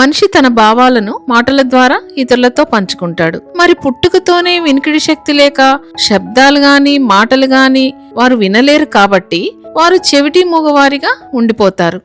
మనిషి తన భావాలను మాటల ద్వారా ఇతరులతో పంచుకుంటాడు. మరి పుట్టుకతోనే వినికిడి శక్తి లేక శబ్దాలు గాని మాటలు గాని వారు వినలేరు కాబట్టి వారు చెవిటి మూగవారిగా ఉండిపోతారు.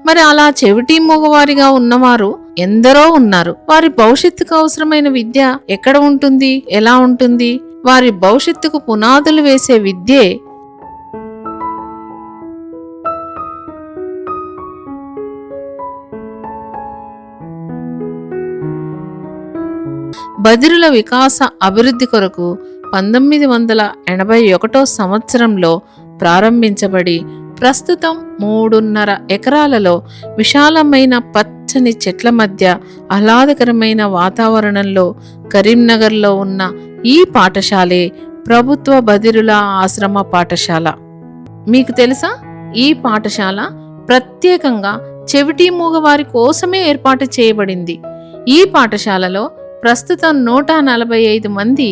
మరి అలా చెవిటి మూగవారిగా ఉన్నవారు ఎందరో ఉన్నారు. వారి భవిష్యత్తుకు అవసరమైన విద్య ఎక్కడ ఉంటుంది, ఎలా ఉంటుంది? వారి భవిష్యత్తుకు పునాదులు వేసే విద్యే బదిరుల వికాస అభివృద్ధి కొరకు 1981 సంవత్సరంలో ప్రారంభించబడి ప్రస్తుతం 3.5 ఎకరాలలో విశాలమైన పచ్చని చెట్ల మధ్య ఆహ్లాదకరమైన వాతావరణంలో కరీంనగర్లో ఉన్న ఈ పాఠశాలే ప్రభుత్వ బదిరుల ఆశ్రమ పాఠశాల. మీకు తెలుసా, ఈ పాఠశాల ప్రత్యేకంగా చెవిటి మూగవారి కోసమే ఏర్పాటు చేయబడింది. ఈ పాఠశాలలో ప్రస్తుతం 145 మంది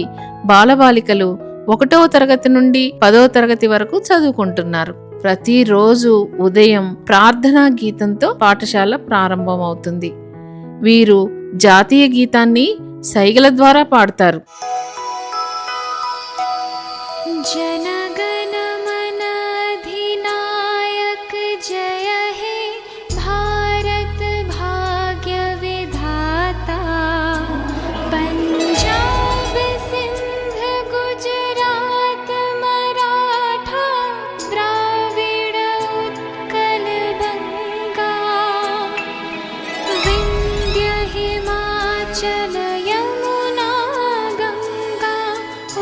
బాలబాలికలు 1వ తరగతి నుండి 10వ తరగతి వరకు చదువుకుంటున్నారు. ప్రతిరోజు ఉదయం ప్రార్థనా గీతంతో పాఠశాల ప్రారంభమవుతుంది. వీరు జాతీయ గీతాన్ని సైగల ద్వారా పాడతారు. జనగణ మన అధినాయక జయ హే భారత భాగ్య విధాత పంజాబ్ సింధ్ గుజరాత్ మరాఠా ద్రావిడ ఉత్కల బంగా వింధ్య హిమాచల యమునా గంగా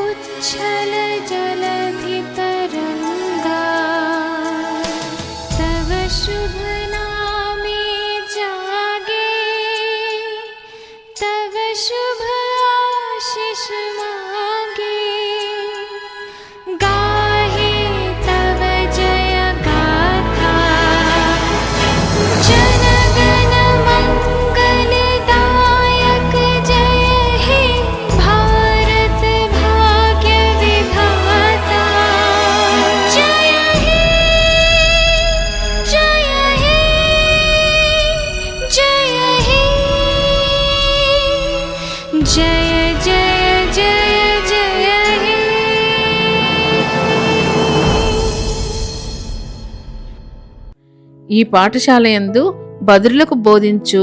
ఉచ్ఛల జలధి तरंगा तव शुभ नामे जागे तव शुभ आशीष मांगे गाहे तव जय गाथा जनगण मंगलदायक जय हे भारत भाग्य विधाता जय हे जय हे जय हे जय जय जय जय हे। ఈ పాఠశాల యందు బదురులకు బోధించు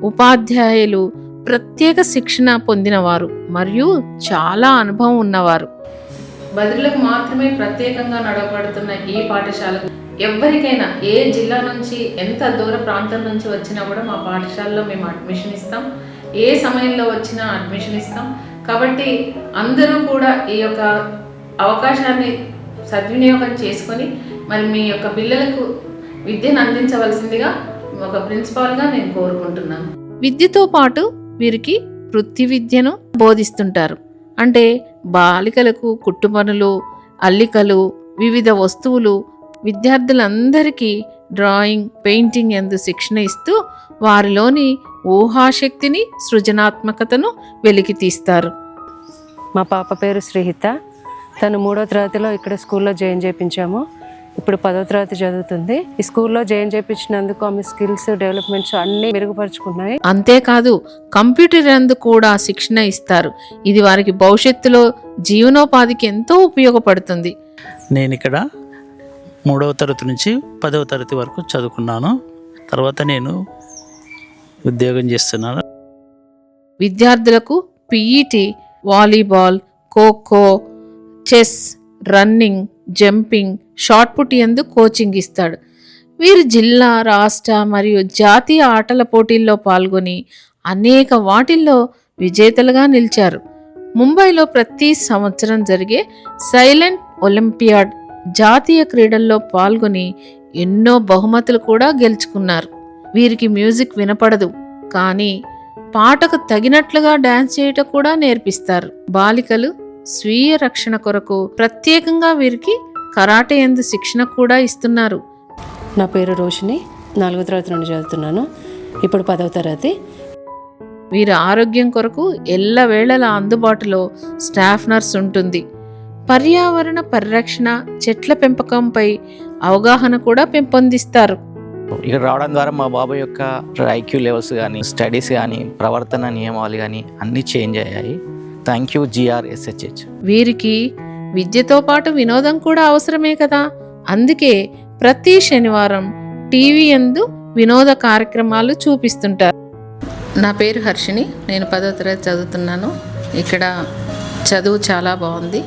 ఉపాధ్యాయులు ప్రత్యేక శిక్షణ పొందినవారు మరియు చాలా అనుభవం ఉన్నవారు. బదురులకు మాత్రమే ప్రత్యేకంగా నడవబడుతున్న ఈ పాఠశాలకు ఎవరికైనా ఏ జిల్లా నుంచి ఎంత దూర ప్రాంతం నుంచి వచ్చినా కూడా మా పాఠశాలలో మేము అడ్మిషన్ ఇస్తాం. ఏ సమయంలో వచ్చినా అడ్మిషన్ ఇస్తాం. కాబట్టి అందరూ కూడా ఈ యొక్క అవకాశాన్ని సద్వినియోగం చేసుకొని మరి మీ యొక్క పిల్లలకు విద్యను అందించవలసిందిగా ఒక ప్రిన్సిపాల్గా నేను కోరుకుంటున్నాను. విద్యతో పాటు వీరికి వృత్తి విద్యను బోధిస్తుంటారు. అంటే బాలికలకు కుట్టు పనులు, అల్లికలు, వివిధ వస్తువులు, విద్యార్థులందరికీ డ్రాయింగ్, పెయింటింగ్ యందు శిక్షణ ఇస్తూ వారిలోని ఊహాశక్తిని, సృజనాత్మకతను వెలికి తీస్తారు. మా పాప పేరు శ్రీహిత. తను 3వ తరగతిలో ఇక్కడ స్కూల్లో జాయిన్ చేయించాము. ఇప్పుడు 10వ తరగతి చదువుతుంది. ఈ స్కూల్లో జాయిన్ చేయించినందుకు ఆమె స్కిల్స్ డెవలప్మెంట్స్ అన్నీ మెరుగుపరుచుకున్నాయి. అంతేకాదు కంప్యూటర్ యందు కూడా శిక్షణ ఇస్తారు. ఇది వారికి భవిష్యత్తులో జీవనోపాధికి ఎంతో ఉపయోగపడుతుంది. నేను ఇక్కడ 3వ తరగతి నుంచి 10వ తరగతి వరకు చదువుకున్నాను. తర్వాత నేను ఉద్యోగం చేస్తున్నాను. విద్యార్థులకు PET, volleyball, kho kho, chess, running, jumping, shot put యందు కోచింగ్ ఇస్తాడు. వీరు జిల్లా, రాష్ట్ర మరియు జాతీయ ఆటల పోటీల్లో పాల్గొని అనేక వాటిల్లో విజేతలుగా నిలిచారు. ముంబైలో ప్రతి సంవత్సరం జరిగే సైలెంట్ ఒలింపియాడ్ జాతీయ క్రీడల్లో పాల్గొని ఎన్నో బహుమతులు కూడా గెలుచుకున్నారు. వీరికి మ్యూజిక్ వినపడదు, కానీ పాటకు తగినట్లుగా డాన్స్ చేయటం కూడా నేర్పిస్తారు. బాలికలు స్వీయ రక్షణ కొరకు ప్రత్యేకంగా వీరికి కరాటే యందు శిక్షణ కూడా ఇస్తున్నారు. నా పేరు రోషిని. 4వ తరగతి నుండి చదువుతున్నాను. ఇప్పుడు 10వ తరగతి. వీరి ఆరోగ్యం కొరకు ఎల్లవేళలా అందుబాటులో స్టాఫ్ నర్స్ ఉంటుంది. పర్యావరణ పరిరక్షణ, చెట్ల పెంపకంపై అవగాహన కూడా పెంపొందిస్తారు. ఇక్కడ రావడం ద్వారా మా బాబు యొక్క ఐక్యూ లెవెల్స్ కానీ, స్టడీస్ కానీ, ప్రవర్తన నియమాలు కానీ అన్నీ చేంజ్ అయ్యాయి. Thank you GRSHH. వీరికి విద్యతో పాటు వినోదం కూడా అవసరమే కదా. అందుకే ప్రతి శనివారం టీవీ యందు వినోద కార్యక్రమాలు చూపిస్తుంటారు. నా పేరు హర్షిని, నేను 10వ తరగతి చదువుతున్నాను. ఇక్కడ చదువు చాలా బాగుంది,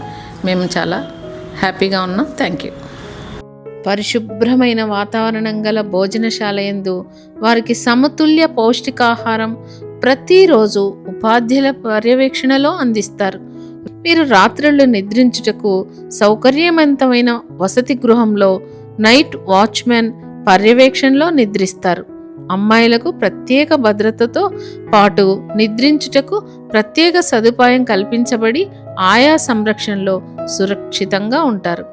మేము చాలా హ్యాపీగా ఉన్నాం. Thank you. పరిశుభ్రమైన వాతావరణం గల భోజనశాల యందు వారికి సమతుల్య పౌష్టికాహారం ప్రతిరోజు ఉపాధ్యాయుల పర్యవేక్షణలో అందిస్తారు. వీరు రాత్రులు నిద్రించుటకు సౌకర్యవంతమైన వసతి గృహంలో నైట్ వాచ్మెన్ పర్యవేక్షణలో నిద్రిస్తారు. అమ్మాయిలకు ప్రత్యేక భద్రతతో పాటు నిద్రించుటకు ప్రత్యేక సదుపాయం కల్పించబడి ఆయా సంరక్షణలో సురక్షితంగా ఉంటారు.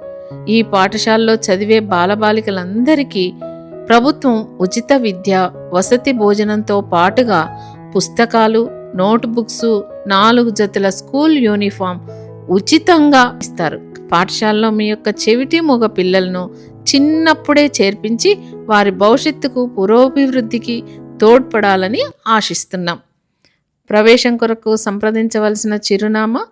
ఈ పాఠశాలలో చదివే బాలబాలికలందరికీ ప్రభుత్వం ఉచిత విద్య, వసతి భోజనంతో పాటుగా పుస్తకాలు, నోట్బుక్స్, 4 జతల స్కూల్ యూనిఫామ్ ఉచితంగా ఇస్తారు. పాఠశాలలో మీ యొక్క చెవిటి మూగ పిల్లలను చిన్నప్పుడే చేర్పించి వారి భవిష్యత్తుకు పురోభివృద్ధికి తోడ్పడాలని ఆశిస్తున్నాం. ప్రవేశం కొరకు సంప్రదించవలసిన చిరునామా